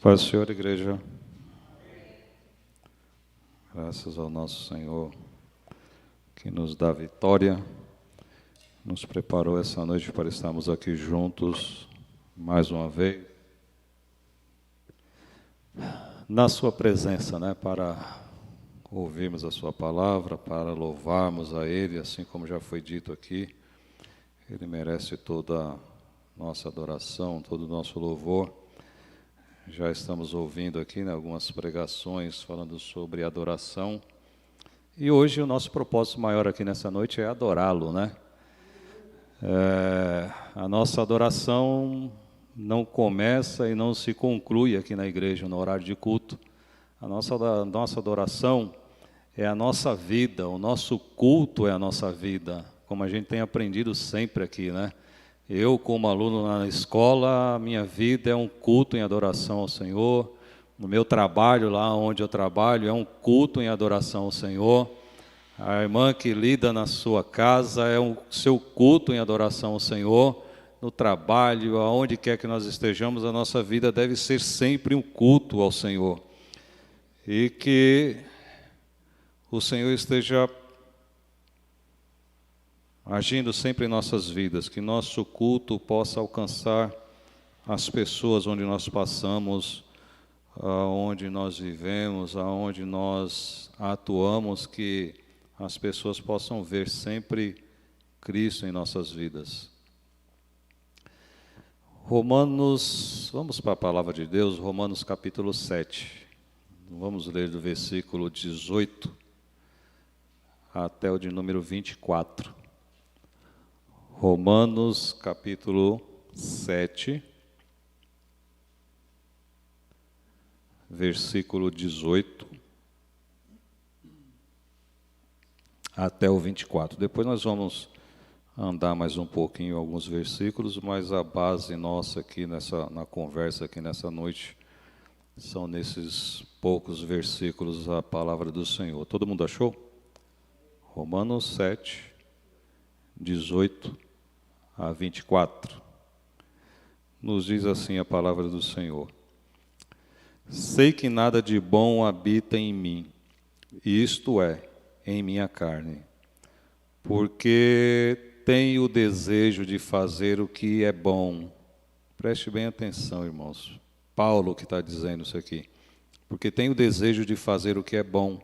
Paz do Senhor, igreja. Graças ao nosso Senhor, que nos dá vitória, nos preparou essa noite para estarmos aqui juntos, mais uma vez, na sua presença, para ouvirmos a sua palavra, para louvarmos a Ele, assim como já foi dito aqui. Ele merece toda a nossa adoração, todo o nosso louvor. Já estamos ouvindo aqui algumas pregações falando sobre adoração. E hoje o nosso propósito maior aqui nessa noite é adorá-lo, A nossa adoração não começa e não se conclui aqui na igreja no horário de culto. A nossa adoração é a nossa vida, o nosso culto é a nossa vida, como a gente tem aprendido sempre aqui, Eu, como aluno na escola, a minha vida é um culto em adoração ao Senhor. No meu trabalho, lá onde eu trabalho, é um culto em adoração ao Senhor. A irmã que lida na sua casa é o seu culto em adoração ao Senhor. No trabalho, aonde quer que nós estejamos, a nossa vida deve ser sempre um culto ao Senhor. E que o Senhor esteja agindo sempre em nossas vidas, que nosso culto possa alcançar as pessoas onde nós passamos, aonde nós vivemos, aonde nós atuamos, que as pessoas possam ver sempre Cristo em nossas vidas. Vamos para a palavra de Deus, Romanos capítulo 7. Vamos ler do versículo 18 até o de número 24. Romanos capítulo 7, versículo 18 até o 24. Depois nós vamos andar mais um pouquinho alguns versículos, mas a base nossa aqui na conversa aqui nessa noite são nesses poucos versículos a palavra do Senhor. Todo mundo achou? Romanos 7, 18 a 24. Nos diz assim a palavra do Senhor: sei que nada de bom habita em mim, isto é, em minha carne, porque tenho o desejo de fazer o que é bom. Preste bem atenção, irmãos. Paulo que está dizendo isso aqui. Porque tenho o desejo de fazer o que é bom,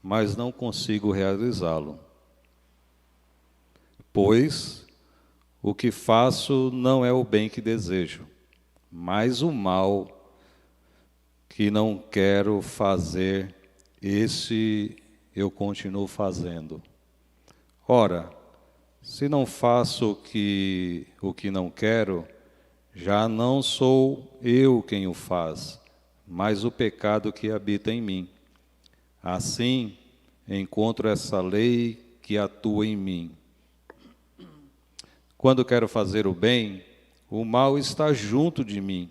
mas não consigo realizá-lo. Pois o que faço não é o bem que desejo, mas o mal que não quero fazer, esse eu continuo fazendo. Ora, se não faço o que não quero, já não sou eu quem o faz, mas o pecado que habita em mim. Assim, encontro essa lei que atua em mim. Quando quero fazer o bem, o mal está junto de mim.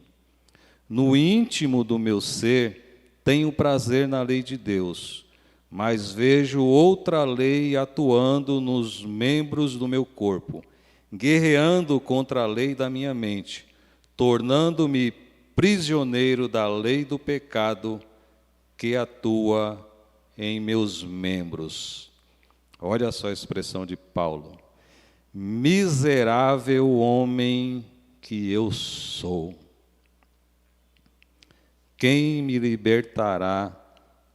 No íntimo do meu ser, tenho prazer na lei de Deus, mas vejo outra lei atuando nos membros do meu corpo, guerreando contra a lei da minha mente, tornando-me prisioneiro da lei do pecado que atua em meus membros. Olha só a expressão de Paulo. Miserável homem que eu sou. Quem me libertará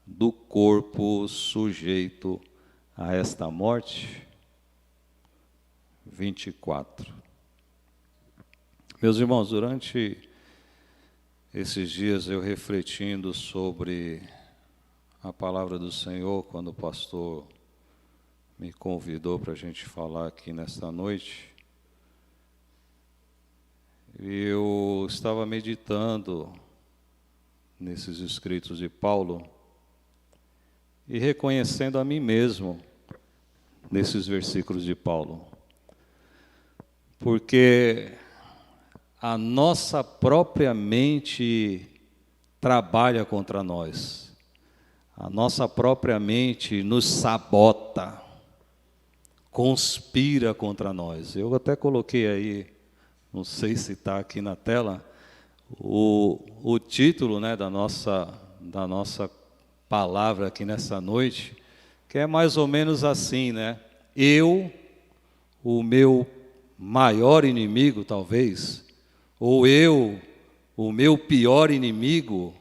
do corpo sujeito a esta morte? 24. Meus irmãos, durante esses dias eu refletindo sobre a palavra do Senhor, quando o pastor me convidou para a gente falar aqui nesta noite, eu estava meditando nesses escritos de Paulo e reconhecendo a mim mesmo nesses versículos de Paulo, porque a nossa própria mente trabalha contra nós, a nossa própria mente nos sabota, conspira contra nós. Eu até coloquei aí, não sei se está aqui na tela, O título, né, da nossa palavra aqui nessa noite, que é mais ou menos assim, né? Eu, o meu maior inimigo, talvez, ou eu, o meu pior inimigo,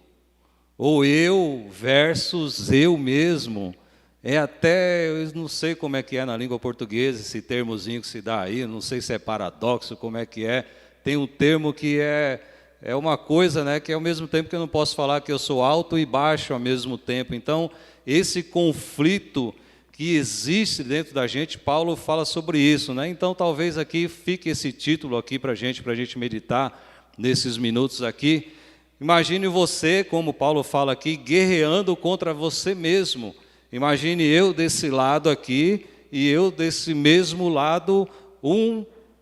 ou eu versus eu mesmo. É até, eu não sei como é que é na língua portuguesa, esse termozinho que se dá aí, não sei se é paradoxo, como é que é. Tem um termo que é uma coisa, né, que ao mesmo tempo que eu não posso falar que eu sou alto e baixo ao mesmo tempo. Então, esse conflito que existe dentro da gente, Paulo fala sobre isso, né? Então, talvez aqui fique esse título aqui para a gente meditar nesses minutos aqui. Imagine você, como Paulo fala aqui, guerreando contra você mesmo. Imagine eu desse lado aqui e eu desse mesmo lado,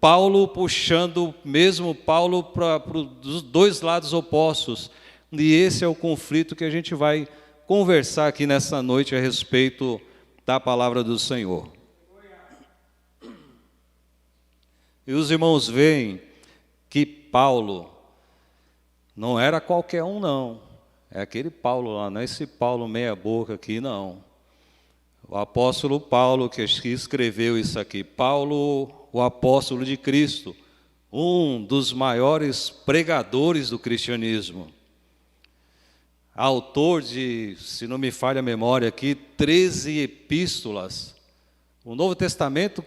Paulo puxando mesmo Paulo para os dois lados opostos. E esse é o conflito que a gente vai conversar aqui nessa noite a respeito da palavra do Senhor. E os irmãos veem que Paulo não era qualquer um, não. É aquele Paulo lá, não é esse Paulo meia boca aqui, não. O apóstolo Paulo que escreveu isso aqui. Paulo, o apóstolo de Cristo, um dos maiores pregadores do cristianismo. Autor de, se não me falha a memória aqui, 13 epístolas. O Novo Testamento,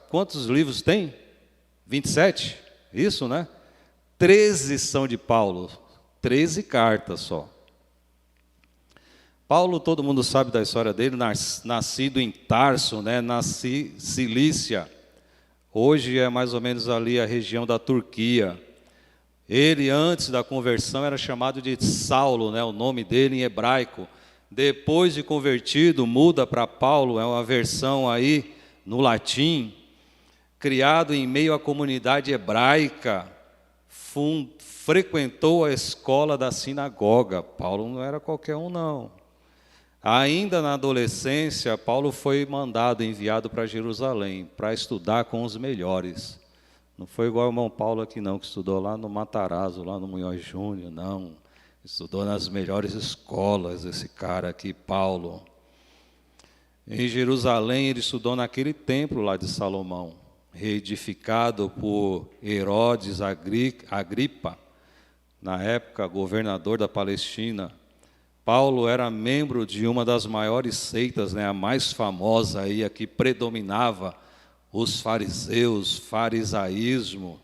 quantos livros tem? 27? Isso, né? 13 são de Paulo, 13 cartas só. Paulo, todo mundo sabe da história dele, nascido em Tarso, né, na Cilícia. Hoje é mais ou menos ali a região da Turquia. Ele, antes da conversão, era chamado de Saulo, né, o nome dele em hebraico. Depois de convertido, muda para Paulo, é uma versão aí no latim. Criado em meio à comunidade hebraica, frequentou a escola da sinagoga. Paulo não era qualquer um, não. Ainda na adolescência, Paulo foi enviado para Jerusalém, para estudar com os melhores. Não foi igual o irmão Paulo aqui não, que estudou lá no Matarazzo, lá no Munhoz Júnior, não. Estudou nas melhores escolas, esse cara aqui, Paulo. Em Jerusalém, ele estudou naquele templo lá de Salomão, reedificado por Herodes Agripa, na época governador da Palestina. Paulo era membro de uma das maiores seitas, né, a mais famosa aí, a que predominava os fariseus, farisaísmo.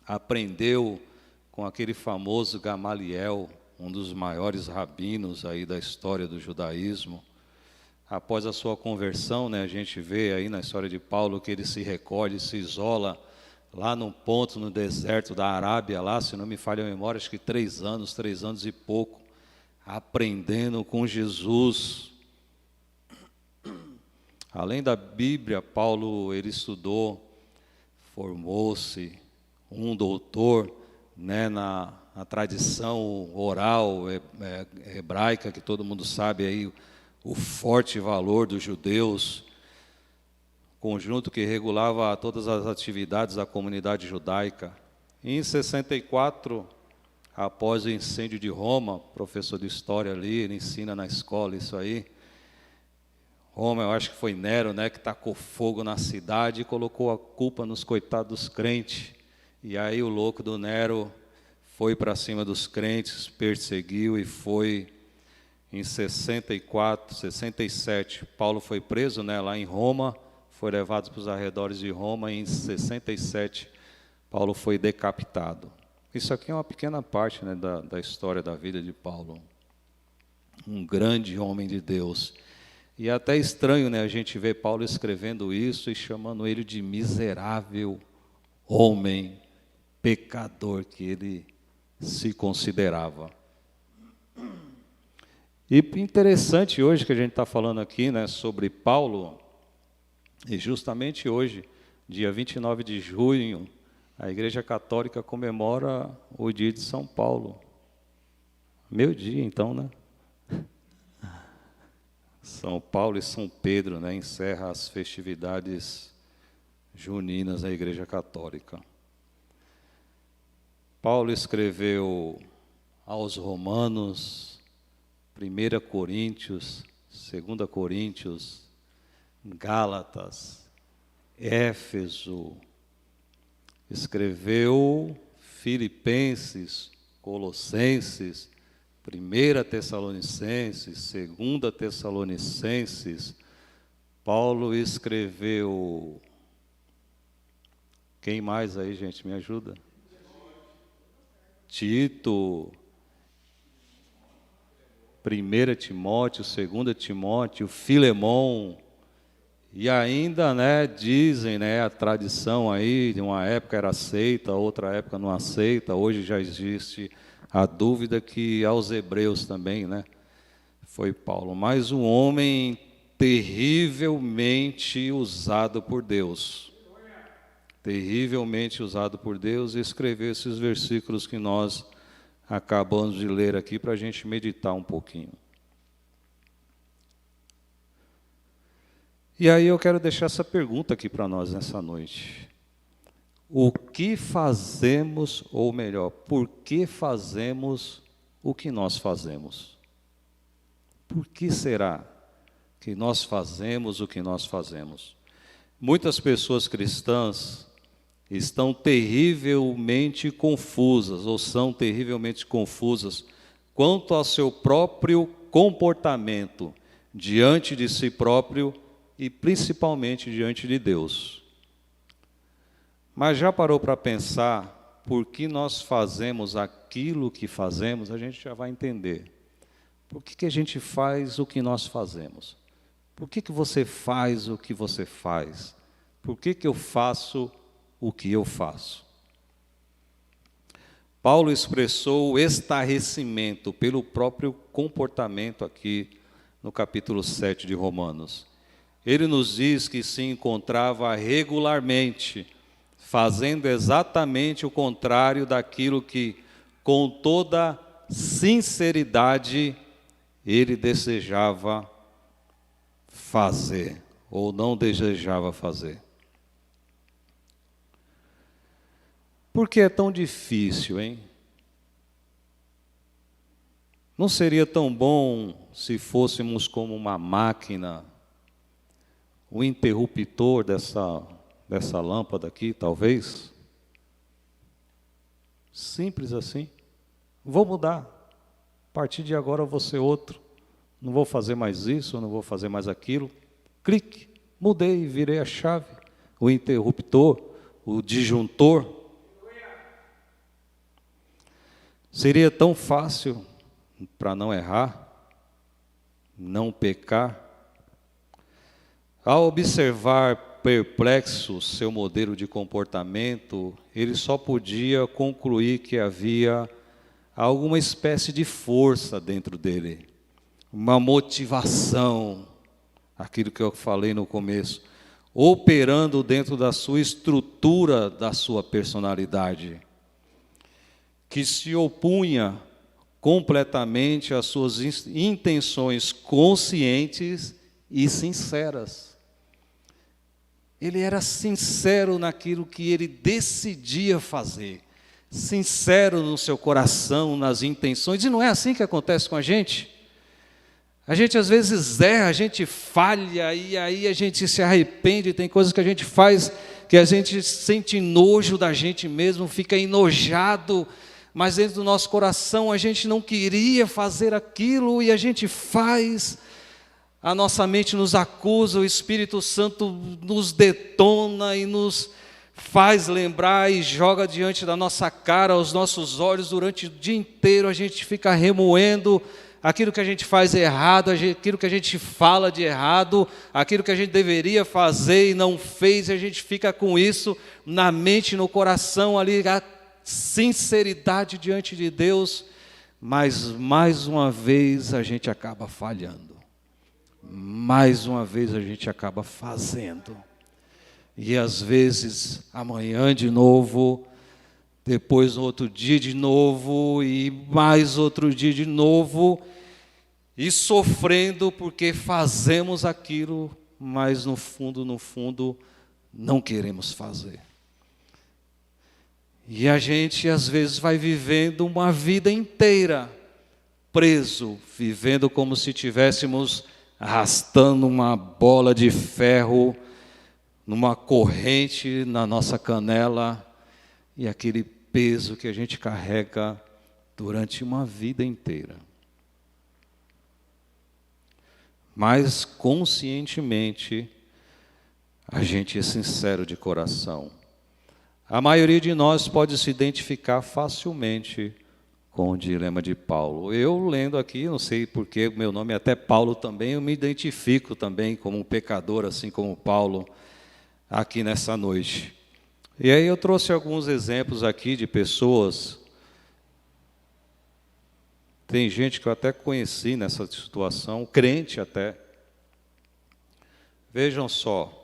Aprendeu com aquele famoso Gamaliel, um dos maiores rabinos aí da história do judaísmo. Após a sua conversão, né, a gente vê aí na história de Paulo que ele se recolhe, se isola lá num ponto no deserto da Arábia, lá, se não me falha a memória, acho que 3 anos e pouco, aprendendo com Jesus. Além da Bíblia, Paulo, ele estudou, formou-se um doutor, né, na tradição oral hebraica, que todo mundo sabe aí, o forte valor dos judeus, conjunto que regulava todas as atividades da comunidade judaica. Em 64, após o incêndio de Roma, professor de história ali, ele ensina na escola isso aí. Roma, eu acho que foi Nero, né, que tacou fogo na cidade e colocou a culpa nos coitados dos crentes. E aí o louco do Nero foi para cima dos crentes, perseguiu e foi em 64, 67. Paulo foi preso, né, lá em Roma, foi levado para os arredores de Roma e em 67 Paulo foi decapitado. Isso aqui é uma pequena parte, né, da história da vida de Paulo. Um grande homem de Deus. E é até estranho, né, a gente ver Paulo escrevendo isso e chamando ele de miserável homem, pecador que ele se considerava. E interessante hoje que a gente está falando aqui, né, sobre Paulo, e justamente hoje, dia 29 de junho, a Igreja Católica comemora o dia de São Paulo. Meu dia, então, né? São Paulo e São Pedro, né, encerra as festividades juninas da Igreja Católica. Paulo escreveu aos Romanos, 1 Coríntios, 2 Coríntios, Gálatas, Éfeso, escreveu Filipenses, Colossenses, 1 Tessalonicenses, 2 Tessalonicenses. Paulo escreveu... Quem mais aí, gente? Me ajuda. Tito, 1 Timóteo, 2 Timóteo, Filemão. E ainda, dizem, a tradição aí, de uma época era aceita, outra época não aceita, hoje já existe a dúvida que aos hebreus também, foi Paulo. Mas um homem terrivelmente usado por Deus. Terrivelmente usado por Deus, e escreveu esses versículos que nós acabamos de ler aqui para a gente meditar um pouquinho. E aí eu quero deixar essa pergunta aqui para nós nessa noite. O que fazemos, ou melhor, por que fazemos o que nós fazemos? Por que será que nós fazemos o que nós fazemos? Muitas pessoas cristãs estão terrivelmente confusas, ou são terrivelmente confusas, quanto ao seu próprio comportamento diante de si próprio e principalmente diante de Deus. Mas já parou para pensar por que nós fazemos aquilo que fazemos? A gente já vai entender. Por que a gente faz o que nós fazemos? Por que você faz o que você faz? Por que eu faço o que eu faço? Paulo expressou o estarrecimento pelo próprio comportamento aqui no capítulo 7 de Romanos. Ele nos diz que se encontrava regularmente fazendo exatamente o contrário daquilo que, com toda sinceridade, ele desejava fazer, ou não desejava fazer. Por que é tão difícil, hein? Não seria tão bom se fôssemos como uma máquina, o interruptor dessa lâmpada aqui, talvez? Simples assim. Vou mudar. A partir de agora eu vou ser outro. Não vou fazer mais isso, não vou fazer mais aquilo. Clique, mudei, virei a chave. O interruptor, o disjuntor. Seria tão fácil para não errar, não pecar. Ao observar perplexo seu modelo de comportamento, ele só podia concluir que havia alguma espécie de força dentro dele, uma motivação, aquilo que eu falei no começo, operando dentro da sua estrutura, da sua personalidade, que se opunha completamente às suas intenções conscientes e sinceras. Ele era sincero naquilo que ele decidia fazer, sincero no seu coração, nas intenções, e não é assim que acontece com a gente? A gente às vezes erra, a gente falha, e aí a gente se arrepende, tem coisas que a gente faz que a gente sente nojo da gente mesmo, fica enojado, mas dentro do nosso coração a gente não queria fazer aquilo e a gente faz. A nossa mente nos acusa, o Espírito Santo nos detona e nos faz lembrar e joga diante da nossa cara, aos nossos olhos, durante o dia inteiro a gente fica remoendo aquilo que a gente faz errado, aquilo que a gente fala de errado, aquilo que a gente deveria fazer e não fez, e a gente fica com isso na mente, no coração ali, a sinceridade diante de Deus, mas mais uma vez a gente acaba falhando, mais uma vez a gente acaba fazendo, e às vezes amanhã de novo, depois no outro dia de novo, e mais outro dia de novo, e sofrendo porque fazemos aquilo, mas no fundo, não queremos fazer. E a gente, às vezes, vai vivendo uma vida inteira preso, vivendo como se estivéssemos arrastando uma bola de ferro numa corrente na nossa canela, e aquele peso que a gente carrega durante uma vida inteira. Mas conscientemente, a gente é sincero de coração. A maioria de nós pode se identificar facilmente com o dilema de Paulo. Eu lendo aqui, não sei porque meu nome é até Paulo também, eu me identifico também como um pecador, assim como Paulo, aqui nessa noite. E aí eu trouxe alguns exemplos aqui de pessoas. Tem gente que eu até conheci nessa situação, crente até. Vejam só.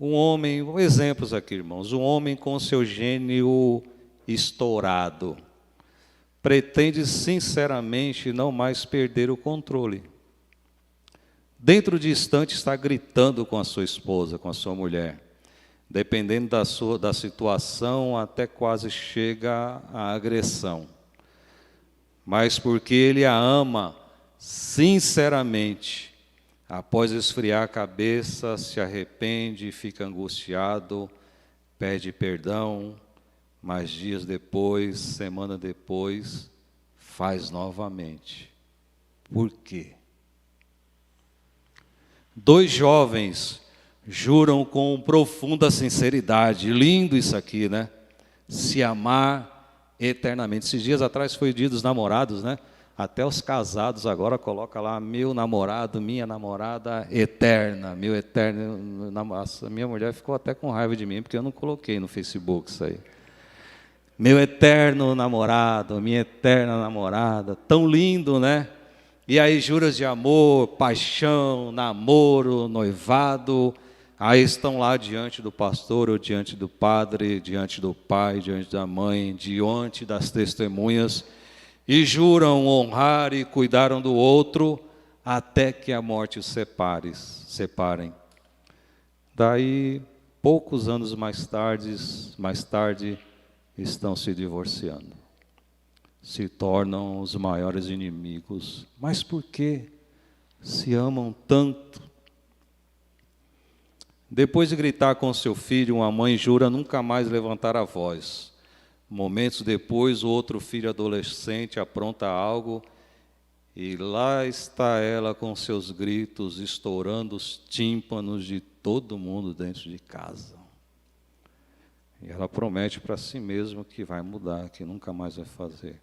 Um homem, exemplos aqui, irmãos, um homem com seu gênio estourado, pretende sinceramente não mais perder o controle. Dentro de instante está gritando com a sua esposa, com a sua mulher, dependendo da situação, até quase chega à agressão. Mas porque ele a ama sinceramente, após esfriar a cabeça, se arrepende, fica angustiado, pede perdão, mas dias depois, semana depois, faz novamente. Por quê? 2 jovens juram com profunda sinceridade, lindo isso aqui, né? Se amar eternamente. Esses dias atrás foi o dia dos namorados, né? Até os casados agora colocam lá, meu namorado, minha namorada eterna, meu eterno. Nossa, minha mulher ficou até com raiva de mim, porque eu não coloquei no Facebook isso aí. Meu eterno namorado, minha eterna namorada, tão lindo, né? E aí juras de amor, paixão, namoro, noivado, aí estão lá diante do pastor, ou diante do padre, diante do pai, diante da mãe, diante das testemunhas, e juram honrar e cuidar um do outro, até que a morte os separem. Daí, poucos anos mais tarde, estão se divorciando. Se tornam os maiores inimigos. Mas por que se amam tanto? Depois de gritar com seu filho, uma mãe jura nunca mais levantar a voz. Momentos depois, o outro filho adolescente apronta algo e lá está ela com seus gritos, estourando os tímpanos de todo mundo dentro de casa. E ela promete para si mesma que vai mudar, que nunca mais vai fazer.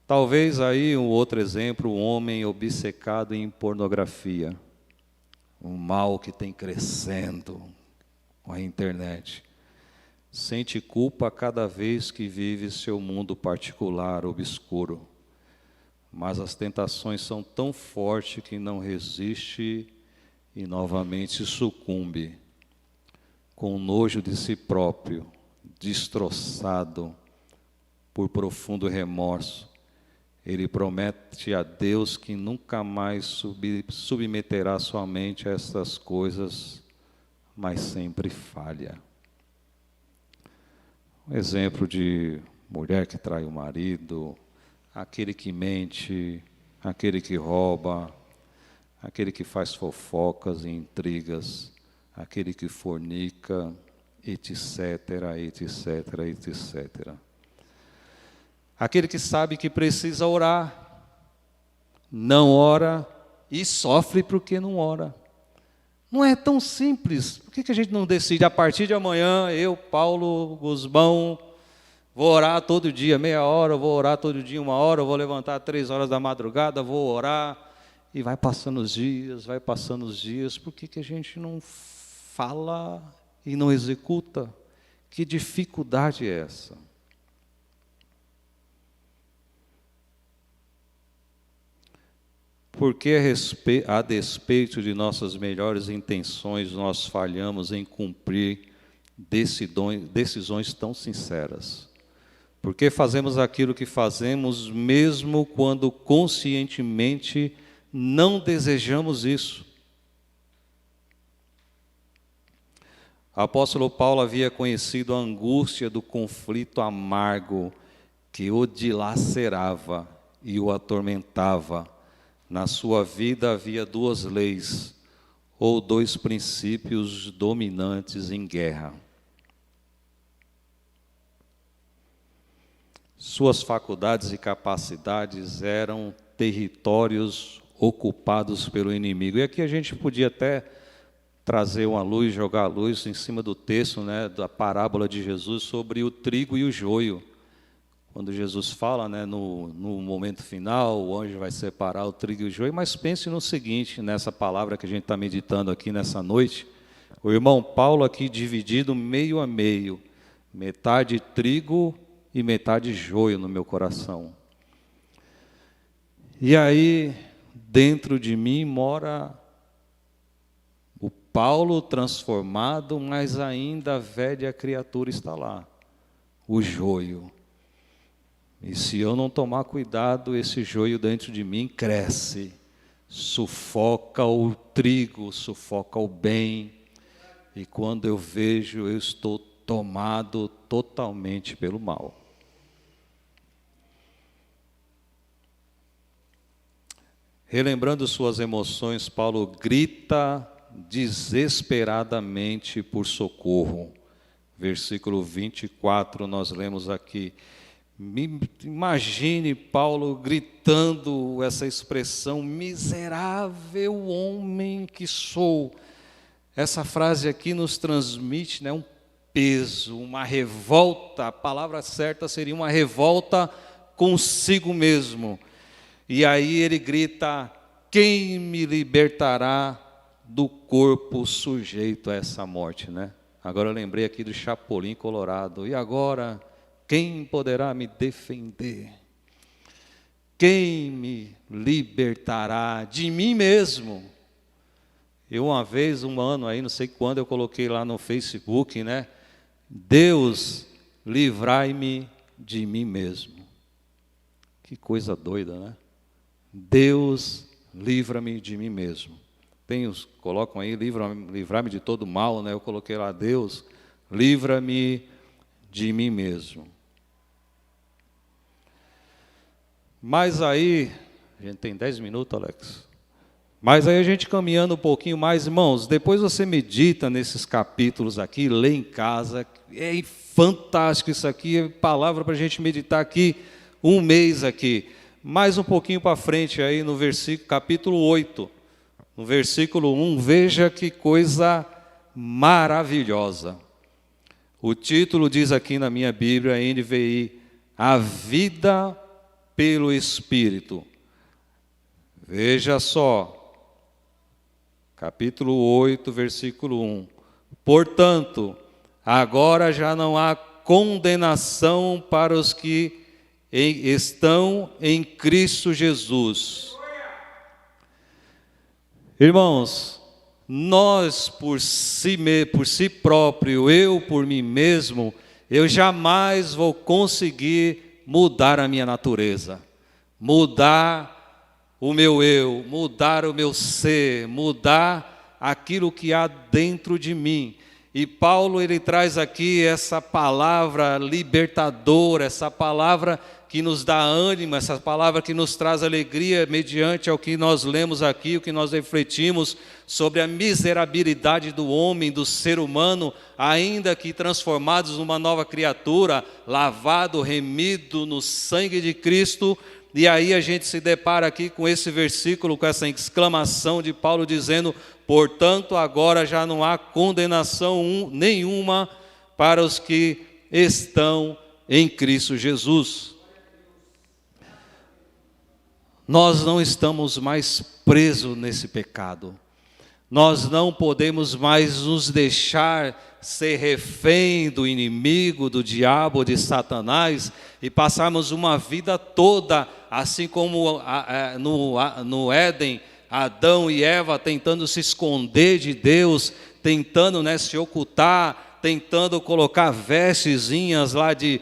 Talvez aí um outro exemplo, um homem obcecado em pornografia. Um mal que tem crescendo com a internet. Sente culpa cada vez que vive seu mundo particular, obscuro. Mas as tentações são tão fortes que não resiste e novamente sucumbe. Com nojo de si próprio, destroçado por profundo remorso, ele promete a Deus que nunca mais submeterá sua mente a essas coisas, mas sempre falha. Um exemplo de mulher que trai o marido, aquele que mente, aquele que rouba, aquele que faz fofocas e intrigas, aquele que fornica, etc, etc, etc. Aquele que sabe que precisa orar, não ora e sofre porque não ora. Não é tão simples. Por que a gente não decide, a partir de amanhã, eu, Paulo Guzmão, vou orar todo dia, meia hora, vou orar todo dia, 1 hora, vou levantar 3 horas da madrugada, vou orar, e vai passando os dias, por que a gente não fala e não executa? Que dificuldade é essa? Porque a despeito de nossas melhores intenções, nós falhamos em cumprir decisões tão sinceras. Porque fazemos aquilo que fazemos, mesmo quando conscientemente não desejamos isso. O apóstolo Paulo havia conhecido a angústia do conflito amargo que o dilacerava e o atormentava. Na sua vida havia duas leis, ou dois princípios dominantes em guerra. Suas faculdades e capacidades eram territórios ocupados pelo inimigo. E aqui a gente podia até trazer uma luz, jogar a luz em cima do texto, né, da parábola de Jesus sobre o trigo e o joio. Quando Jesus fala, né, no momento final, o anjo vai separar o trigo e o joio, mas pense no seguinte, nessa palavra que a gente está meditando aqui nessa noite, o irmão Paulo aqui dividido meio a meio, metade trigo e metade joio no meu coração. E aí, dentro de mim mora o Paulo transformado, mas ainda a velha criatura está lá, o joio. E se eu não tomar cuidado, esse joio dentro de mim cresce, sufoca o trigo, sufoca o bem. E quando eu vejo, eu estou tomado totalmente pelo mal. Relembrando suas emoções, Paulo grita desesperadamente por socorro. Versículo 24, nós lemos aqui. Imagine Paulo gritando essa expressão, miserável homem que sou. Essa frase aqui nos transmite, né, um peso, uma revolta. A palavra certa seria uma revolta consigo mesmo. E aí ele grita, quem me libertará do corpo sujeito a essa morte, né? Agora eu lembrei aqui do Chapolin Colorado. E agora, quem poderá me defender? Quem me libertará de mim mesmo? Eu uma vez, um ano aí, não sei quando, eu coloquei lá no Facebook, né? Deus, livrai-me de mim mesmo. Que coisa doida, né? Deus, livra-me de mim mesmo. Tem os, colocam aí, livrar-me de todo mal, né? Eu coloquei lá, Deus, livra-me de mim mesmo. Mas aí, a gente tem 10 minutos, Alex. Mas aí a gente caminhando um pouquinho mais, irmãos, depois você medita nesses capítulos aqui, lê em casa, é fantástico isso aqui, é palavra para a gente meditar aqui, um mês aqui. Mais um pouquinho para frente aí no versículo, capítulo 8, no versículo 1, veja que coisa maravilhosa. O título diz aqui na minha Bíblia, NVI, a vida pelo Espírito. Veja só, capítulo 8, versículo 1. Portanto, agora já não há condenação para os que estão em Cristo Jesus. Irmãos, nós por si próprio, eu por mim mesmo, eu jamais vou conseguir mudar a minha natureza, mudar o meu eu, mudar o meu ser, mudar aquilo que há dentro de mim. E Paulo, ele traz aqui essa palavra libertadora, essa palavra que nos dá ânimo, essa palavra que nos traz alegria mediante ao que nós lemos aqui, o que nós refletimos sobre a miserabilidade do homem, do ser humano, ainda que transformados numa nova criatura, lavado, remido no sangue de Cristo. E aí a gente se depara aqui com esse versículo, com essa exclamação de Paulo dizendo, portanto agora já não há condenação nenhuma para os que estão em Cristo Jesus. Nós não estamos mais presos nesse pecado. Nós não podemos mais nos deixar ser refém do inimigo, do diabo, de Satanás, e passarmos uma vida toda, assim como no Éden, Adão e Eva tentando se esconder de Deus, tentando, né, se ocultar, tentando colocar vestezinhas lá de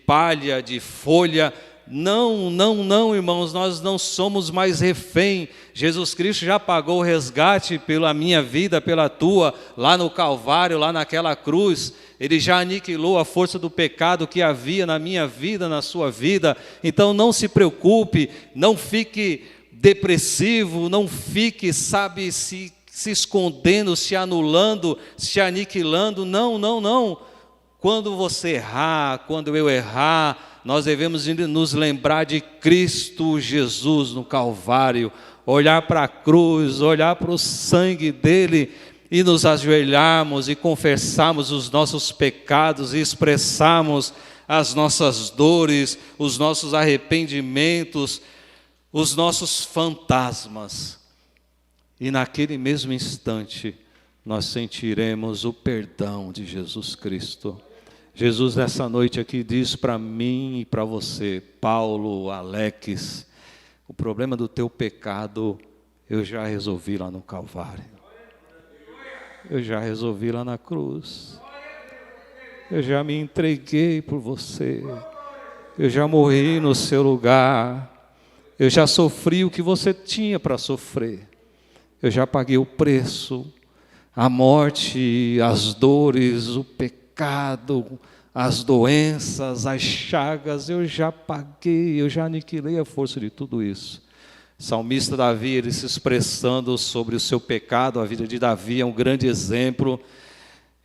palha, de folha, Não, não, não, irmãos, nós não somos mais refém. Jesus Cristo já pagou o resgate pela minha vida, pela tua, lá no Calvário, lá naquela cruz. Ele já aniquilou a força do pecado que havia na minha vida, na sua vida. Então não se preocupe, não fique depressivo, não fique, sabe, se escondendo, se anulando, se aniquilando. Não, não, não. Quando você errar, quando eu errar, nós devemos nos lembrar de Cristo Jesus no Calvário, olhar para a cruz, olhar para o sangue dele e nos ajoelharmos e confessarmos os nossos pecados e expressarmos as nossas dores, os nossos arrependimentos, os nossos fantasmas. E naquele mesmo instante, nós sentiremos o perdão de Jesus Cristo. Jesus, nessa noite aqui, diz para mim e para você, Paulo, Alex, o problema do teu pecado, eu já resolvi lá no Calvário. Eu já resolvi lá na cruz. Eu já me entreguei por você. Eu já morri no seu lugar. Eu já sofri o que você tinha para sofrer. Eu já paguei o preço, a morte, as dores, o pecado, as doenças, as chagas. Eu já paguei, eu já aniquilei a força de tudo isso. Salmista Davi, ele se expressando sobre o seu pecado, a vida de Davi é um grande exemplo.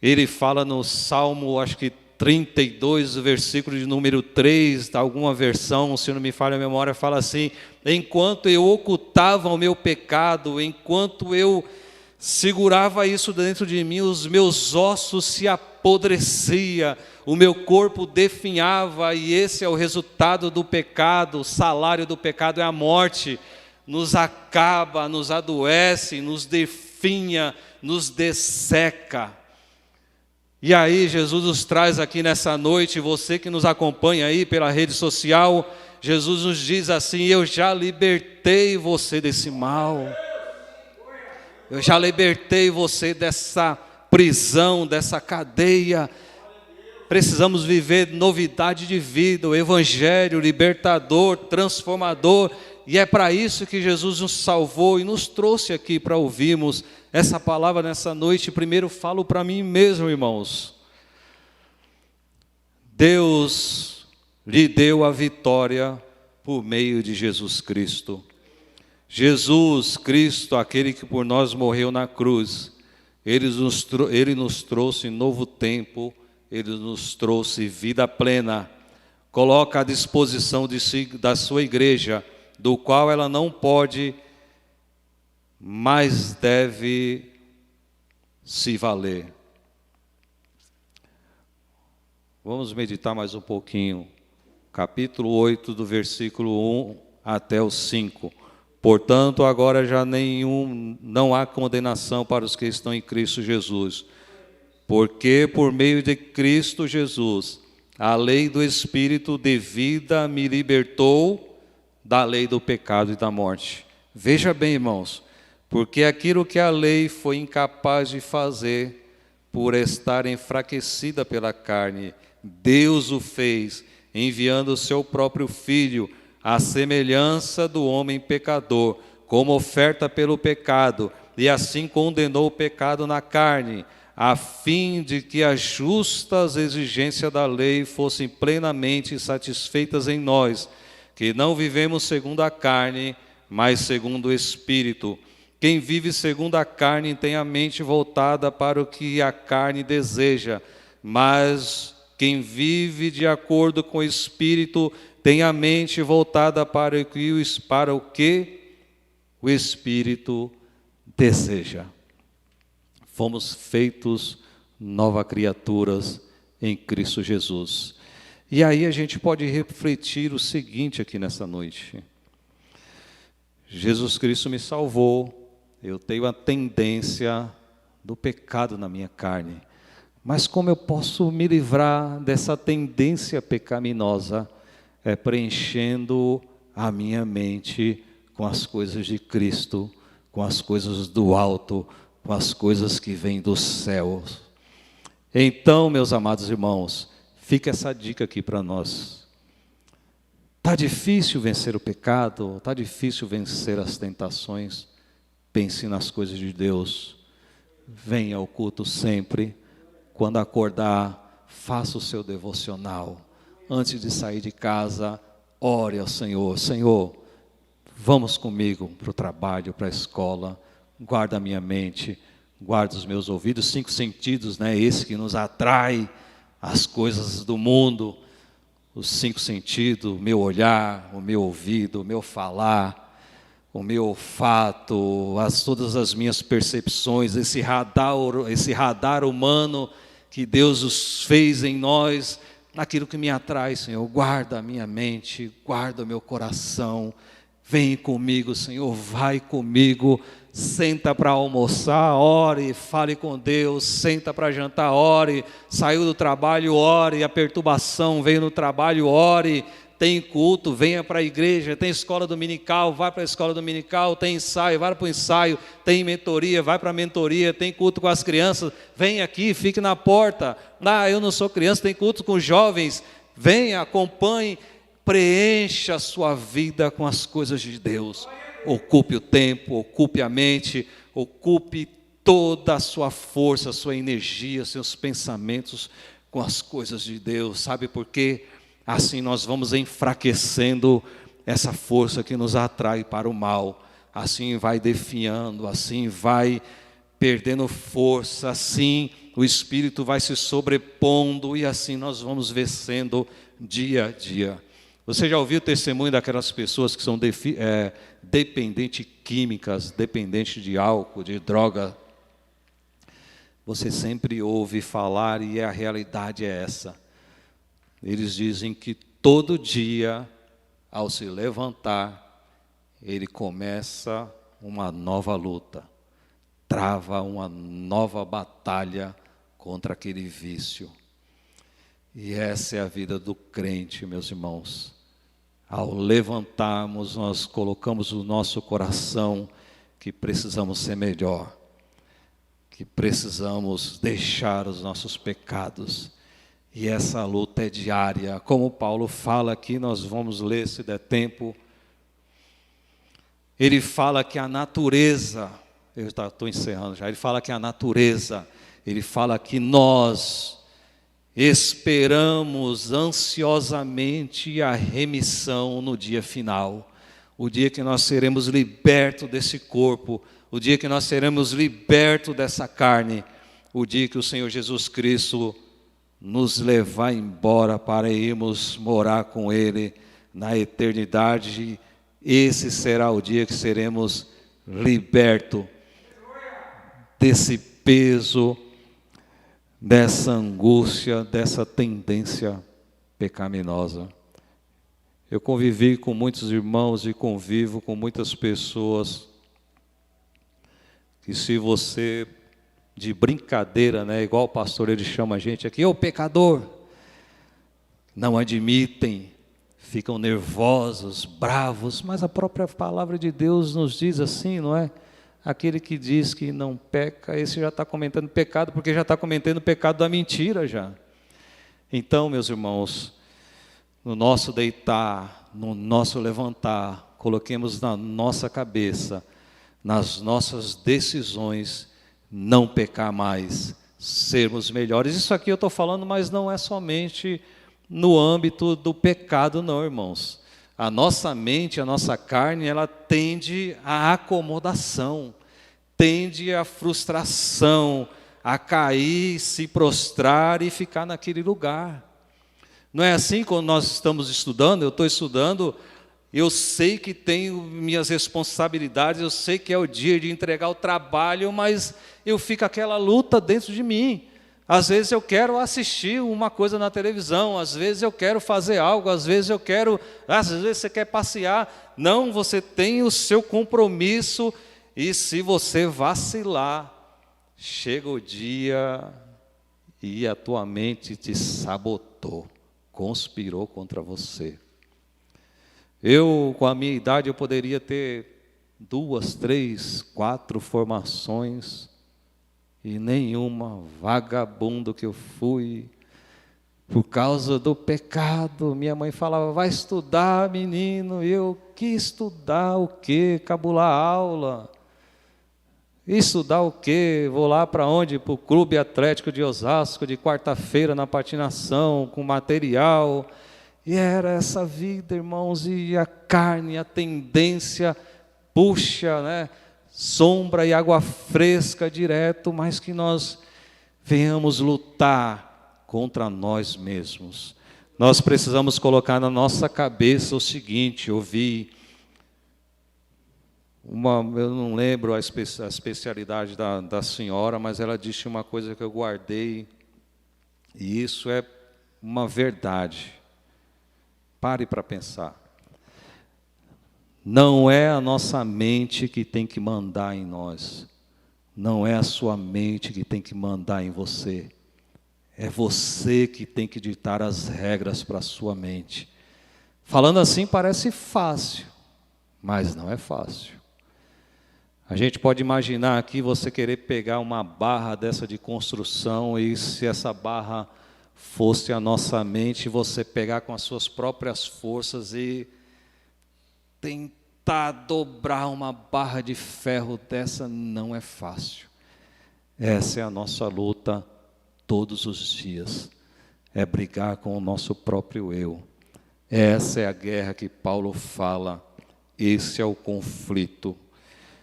Ele fala no Salmo, acho que 32, versículo de número 3, alguma versão, se não me falha a memória, fala assim: enquanto eu ocultava o meu pecado, enquanto eu segurava isso dentro de mim, os meus ossos se apodreciam, o meu corpo definhava, e esse é o resultado do pecado. O salário do pecado é a morte. Nos acaba, nos adoece, nos definha, nos desseca. E aí Jesus nos traz aqui nessa noite, você que nos acompanha aí pela rede social, Jesus nos diz assim: eu já libertei você desse mal. Eu já libertei você dessa prisão, dessa cadeia. Precisamos viver novidade de vida, o Evangelho libertador, transformador. E é para isso que Jesus nos salvou e nos trouxe aqui para ouvirmos essa palavra nessa noite. Primeiro falo para mim mesmo, irmãos. Deus lhe deu a vitória por meio de Jesus Cristo. Jesus Cristo, aquele que por nós morreu na cruz, Ele nos trouxe novo tempo, Ele nos trouxe vida plena. Coloca à disposição da sua igreja, do qual ela não pode, mas deve se valer. Vamos meditar mais um pouquinho. Capítulo 8, do versículo 1 até o 5. Portanto, agora já não há condenação para os que estão em Cristo Jesus. Porque por meio de Cristo Jesus, a lei do Espírito de vida me libertou da lei do pecado e da morte. Veja bem, irmãos, porque aquilo que a lei foi incapaz de fazer, por estar enfraquecida pela carne, Deus o fez, enviando o seu próprio Filho, à semelhança do homem pecador, como oferta pelo pecado, e assim condenou o pecado na carne, a fim de que as justas exigências da lei fossem plenamente satisfeitas em nós, que não vivemos segundo a carne, mas segundo o Espírito. Quem vive segundo a carne tem a mente voltada para o que a carne deseja, mas quem vive de acordo com o Espírito tem a mente voltada para o que o Espírito deseja. Fomos feitos novas criaturas em Cristo Jesus. E aí a gente pode refletir o seguinte aqui nessa noite. Jesus Cristo me salvou, eu tenho a tendência do pecado na minha carne. Mas como eu posso me livrar dessa tendência pecaminosa? É preenchendo a minha mente com as coisas de Cristo, com as coisas do alto, com as coisas que vêm dos céus. Então, meus amados irmãos, fica essa dica aqui para nós. Está difícil vencer o pecado, está difícil vencer as tentações. Pense nas coisas de Deus. Venha ao culto sempre. Quando acordar, faça o seu devocional. Antes de sair de casa, ore ao Senhor. Senhor, vamos comigo para o trabalho, para a escola. Guarda a minha mente, guarda os meus ouvidos. 5 sentidos, né? Esse que nos atrai às coisas do mundo. Os 5 sentidos, o meu olhar, o meu ouvido, o meu falar, o meu olfato, todas as minhas percepções, esse radar humano que Deus os fez em nós, naquilo que me atrai, Senhor. Guarda a minha mente, guarda o meu coração. Vem comigo, Senhor, vai comigo. Senta para almoçar, ore, fale com Deus. Senta para jantar, ore. Saiu do trabalho, ore. A perturbação veio no trabalho, ore. Tem culto, venha para a igreja. Tem escola dominical, vai para a escola dominical. Tem ensaio, vai para o ensaio. Tem mentoria, vai para a mentoria. Tem culto com as crianças, vem aqui, fique na porta. Eu não sou criança, tem culto com os jovens. Venha, acompanhe, preencha a sua vida com as coisas de Deus. Ocupe o tempo, ocupe a mente, ocupe toda a sua força, a sua energia, seus pensamentos com as coisas de Deus. Sabe por quê? Assim nós vamos enfraquecendo essa força que nos atrai para o mal. Assim vai definhando, assim vai perdendo força, assim o Espírito vai se sobrepondo e assim nós vamos vencendo dia a dia. Você já ouviu o testemunho daquelas pessoas que são dependentes químicas, dependentes de álcool, de droga? Você sempre ouve falar e a realidade é essa. Eles dizem que todo dia, ao se levantar, ele começa uma nova luta, trava uma nova batalha contra aquele vício. E essa é a vida do crente, meus irmãos. Ao levantarmos, nós colocamos no nosso coração que precisamos ser melhor, que precisamos deixar os nossos pecados. E essa luta é diária. Como Paulo fala aqui, nós vamos ler se der tempo. Ele fala que a natureza, eu estou encerrando já, ele fala que a natureza, ele fala que nós esperamos ansiosamente a remissão no dia final, o dia que nós seremos libertos desse corpo, o dia que nós seremos libertos dessa carne, o dia que o Senhor Jesus Cristo nos levar embora para irmos morar com Ele na eternidade. Esse será o dia que seremos libertos desse peso, dessa angústia, dessa tendência pecaminosa. Eu convivi com muitos irmãos e convivo com muitas pessoas que, se você, de brincadeira, né, igual o pastor ele chama a gente aqui, ô pecador, não admitem, ficam nervosos, bravos, mas a própria palavra de Deus nos diz assim, não é? Aquele que diz que não peca, esse já está cometendo pecado, porque já está cometendo o pecado da mentira já. Então, meus irmãos, no nosso deitar, no nosso levantar, coloquemos na nossa cabeça, nas nossas decisões, não pecar mais, sermos melhores. Isso aqui eu estou falando, mas não é somente no âmbito do pecado, não, irmãos. A nossa mente, a nossa carne, ela tende à acomodação, tende à frustração, a cair, se prostrar e ficar naquele lugar. Não é assim quando nós estamos estudando? Eu estou estudando, eu sei que tenho minhas responsabilidades, eu sei que é o dia de entregar o trabalho, mas eu fico aquela luta dentro de mim. Às vezes eu quero assistir uma coisa na televisão, às vezes eu quero fazer algo, às vezes você quer passear. Não, você tem o seu compromisso, e se você vacilar, chega o dia e a tua mente te sabotou, conspirou contra você. Eu, com a minha idade, eu poderia ter 2, 3, 4 formações, e nenhuma, vagabundo que eu fui, Por causa do pecado, minha mãe falava, vai estudar, menino. Eu, que estudar o quê? Cabular aula. Estudar o quê? Vou lá para onde? Para o Clube Atlético de Osasco, de quarta-feira, na patinação, com material. E era essa vida, irmãos, e a carne, a tendência puxa, né? Sombra e água fresca direto, mas que nós venhamos lutar contra nós mesmos. Nós precisamos colocar na nossa cabeça o seguinte, eu não lembro a especialidade da senhora, mas ela disse uma coisa que eu guardei, e isso é uma verdade. Pare para pensar. Não é a nossa mente que tem que mandar em nós. Não é a sua mente que tem que mandar em você. É você que tem que ditar as regras para a sua mente. Falando assim parece fácil, mas não é fácil. A gente pode imaginar aqui você querer pegar uma barra dessa de construção e se essa barra fosse a nossa mente, você pegar com as suas próprias forças e tentar dobrar uma barra de ferro dessa não é fácil. Essa é a nossa luta todos os dias. É brigar com o nosso próprio eu. Essa é a guerra que Paulo fala. Esse é o conflito.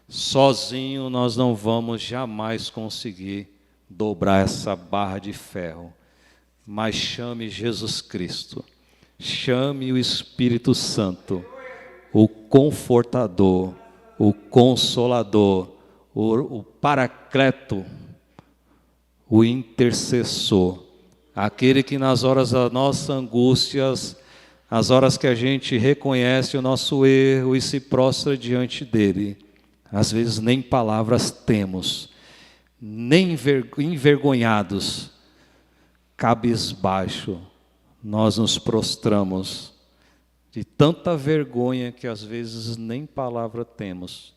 Sozinho nós não vamos jamais conseguir dobrar essa barra de ferro. Mas chame Jesus Cristo. Chame o Espírito Santo. O Confortador, o Consolador, o Paracleto, o Intercessor, aquele que nas horas das nossas angústias, as horas que a gente reconhece o nosso erro e se prostra diante dele, às vezes nem palavras temos, nem envergonhados, cabisbaixo, nós nos prostramos, de tanta vergonha que às vezes nem palavra temos,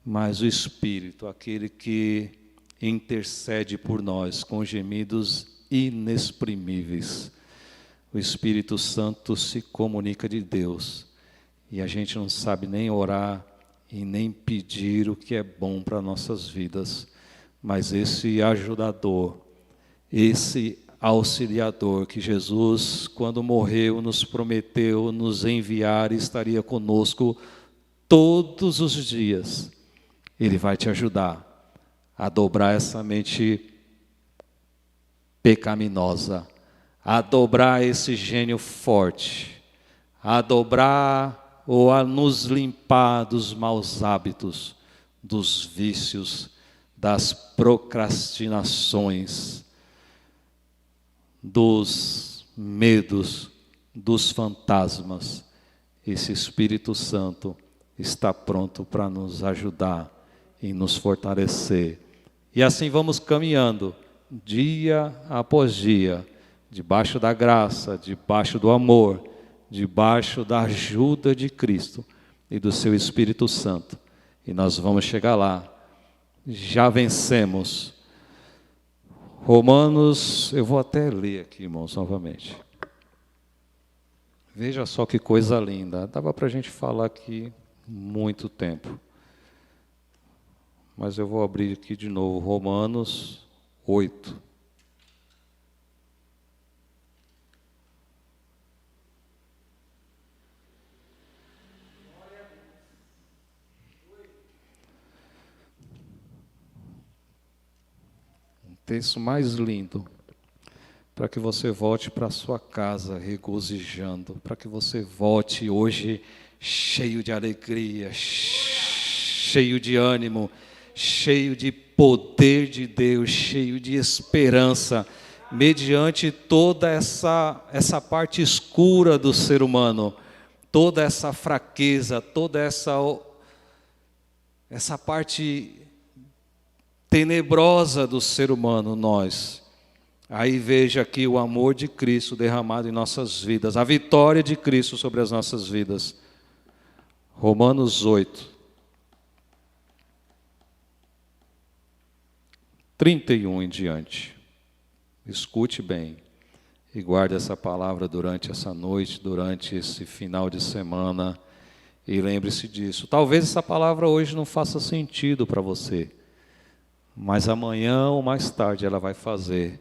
mas o Espírito, aquele que intercede por nós com gemidos inexprimíveis. O Espírito Santo se comunica de Deus e a gente não sabe nem orar e nem pedir o que é bom para nossas vidas, mas esse ajudador, esse auxiliador que Jesus, quando morreu, nos prometeu nos enviar e estaria conosco todos os dias. Ele vai te ajudar a dobrar essa mente pecaminosa, a dobrar esse gênio forte, a dobrar ou a nos limpar dos maus hábitos, dos vícios, das procrastinações, dos medos, dos fantasmas. Esse Espírito Santo está pronto para nos ajudar e nos fortalecer. E assim vamos caminhando, dia após dia, debaixo da graça, debaixo do amor, debaixo da ajuda de Cristo e do seu Espírito Santo. E nós vamos chegar lá. Já vencemos. Romanos, eu vou até ler aqui, irmãos, novamente. Veja só que coisa linda. Dava para a gente falar aqui muito tempo. Mas eu vou abrir aqui de novo, Romanos 8. Um texto mais lindo, para que você volte para a sua casa regozijando, para que você volte hoje cheio de alegria, cheio de ânimo, cheio de poder de Deus, cheio de esperança, mediante toda essa parte escura do ser humano, toda essa fraqueza, toda essa parte tenebrosa do ser humano, nós. Aí veja aqui o amor de Cristo derramado em nossas vidas, a vitória de Cristo sobre as nossas vidas. Romanos 8. 31 em diante. Escute bem. e guarde essa palavra durante essa noite, durante esse final de semana, e lembre-se disso. Talvez essa palavra hoje não faça sentido para você, mas amanhã ou mais tarde ela vai fazer.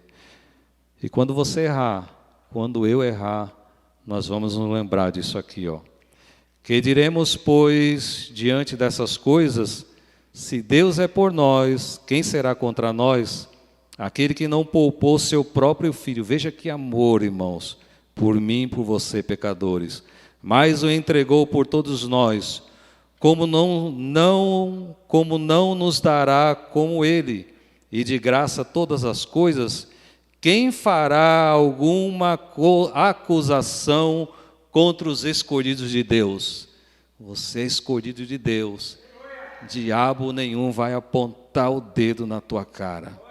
E quando você errar, quando eu errar, nós vamos nos lembrar disso aqui, ó. Que diremos, pois, diante dessas coisas, se Deus é por nós, quem será contra nós? Aquele que não poupou seu próprio filho, veja que amor, irmãos, por mim e por você, pecadores, mas o entregou por todos nós, como não nos dará como ele, e de graça todas as coisas, quem fará alguma acusação contra os escolhidos de Deus? Você é escolhido de Deus, diabo nenhum vai apontar o dedo na tua cara.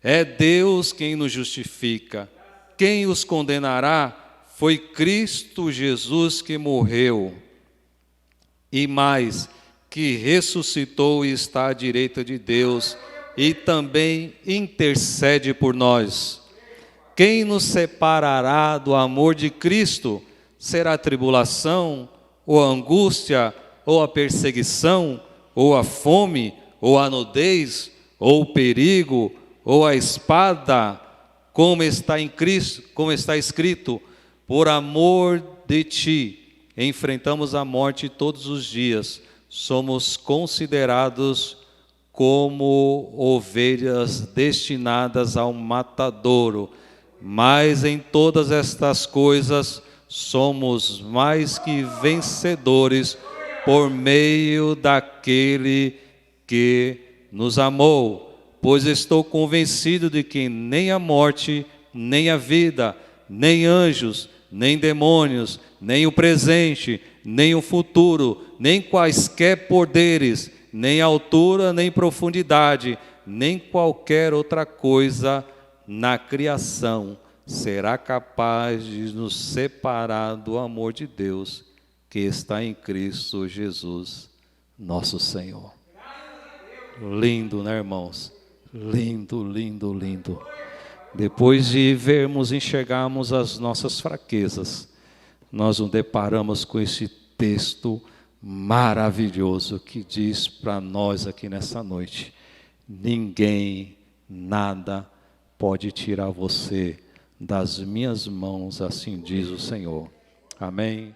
É Deus quem nos justifica. Quem os condenará? Foi Cristo Jesus que morreu, e mais, que ressuscitou e está à direita de Deus, e também intercede por nós. Quem nos separará do amor de Cristo? Será a tribulação, ou a angústia, ou a perseguição, ou a fome, ou a nudez, ou o perigo, ou a espada, como está em Cristo, como está escrito, por amor de ti, enfrentamos a morte todos os dias, somos considerados como ovelhas destinadas ao matadouro, mas em todas estas coisas somos mais que vencedores por meio daquele que nos amou. Pois estou convencido de que nem a morte, nem a vida, nem anjos, nem demônios, nem o presente, nem o futuro, nem quaisquer poderes, nem altura, nem profundidade, nem qualquer outra coisa na criação será capaz de nos separar do amor de Deus que está em Cristo Jesus, nosso Senhor. Lindo, né, irmãos? Lindo, lindo, lindo. Depois de vermos, enxergarmos as nossas fraquezas, nós nos deparamos com esse texto maravilhoso que diz para nós aqui nessa noite: ninguém, nada pode tirar você das minhas mãos, assim diz o Senhor. Amém.